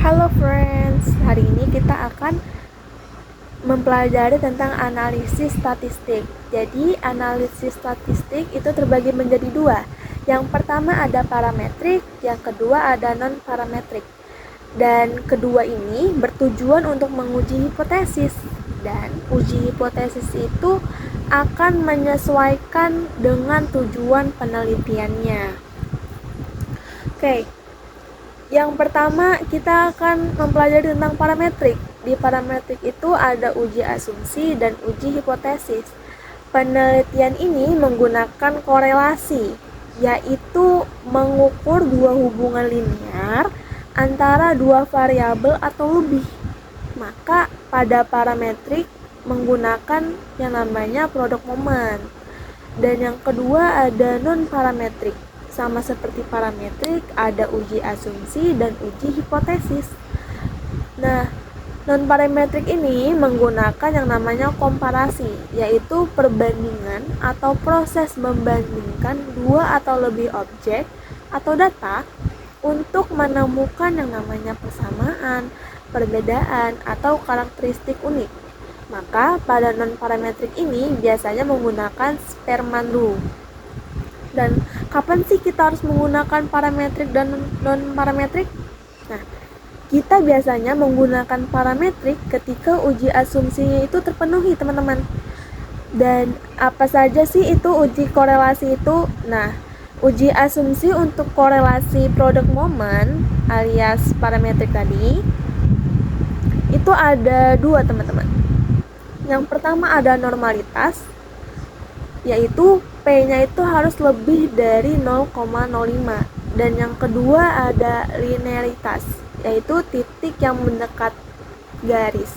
Halo friends, hari ini kita akan mempelajari tentang analisis statistik. Jadi analisis statistik itu terbagi menjadi dua. Yang pertama ada parametrik, yang kedua ada non-parametrik. Dan kedua ini bertujuan untuk menguji hipotesis. Dan uji hipotesis itu akan menyesuaikan dengan tujuan penelitiannya. Oke, yang pertama kita akan mempelajari tentang parametrik. Di parametrik itu ada uji asumsi dan uji hipotesis. Penelitian ini menggunakan korelasi, yaitu mengukur dua hubungan linear antara dua variabel atau lebih. Maka pada parametrik menggunakan yang namanya produk momen. Dan yang kedua ada non-parametrik. Sama seperti parametrik, ada uji asumsi dan uji hipotesis. Nah, non-parametrik ini menggunakan yang namanya komparasi, yaitu perbandingan atau proses membandingkan dua atau lebih objek atau data untuk menemukan yang namanya persamaan, perbedaan, atau karakteristik unik. Maka pada non-parametrik ini biasanya menggunakan Spearman Rule. Dan kapan sih kita harus menggunakan parametrik dan non-parametrik? Nah, kita biasanya menggunakan parametrik ketika uji asumsinya itu terpenuhi, teman-teman. Dan apa saja sih itu uji korelasi itu? Nah, uji asumsi untuk korelasi produk momen alias parametrik tadi itu ada dua, teman-teman. Yang pertama ada normalitas, yaitu P-nya itu harus lebih dari 0,05. Dan yang kedua ada linearitas, yaitu titik yang mendekat garis.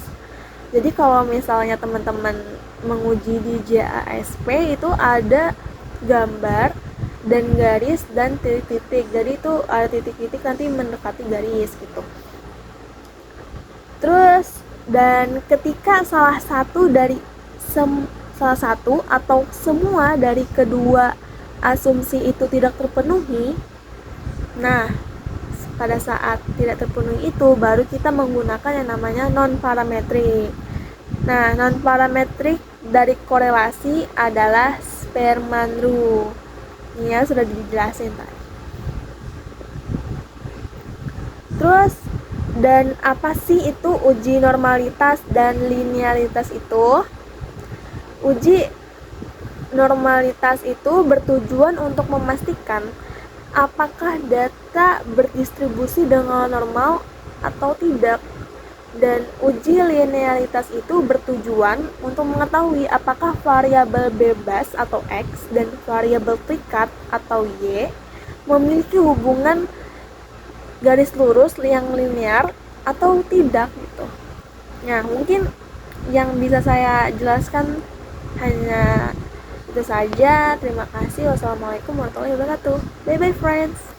Jadi kalau misalnya teman-teman menguji di JASP itu ada gambar dan garis dan titik-titik. Jadi itu ada titik-titik nanti mendekati garis gitu. Terus dan ketika salah satu atau semua dari kedua asumsi itu tidak terpenuhi, nah pada saat tidak terpenuhi itu baru kita menggunakan yang namanya non-parametrik. Nah, non-parametrik dari korelasi adalah Spearman Rule. Ini ya sudah dijelasin tadi. Terus dan apa sih itu uji normalitas dan linearitas itu? Uji normalitas itu bertujuan untuk memastikan apakah data berdistribusi dengan normal atau tidak. Dan uji linearitas itu bertujuan untuk mengetahui apakah variabel bebas atau X dan variabel terikat atau Y memiliki hubungan garis lurus yang linear atau tidak gitu. Nah, mungkin yang bisa saya jelaskan hanya itu saja. Terima kasih. Wassalamualaikum warahmatullahi wabarakatuh. Bye bye friends.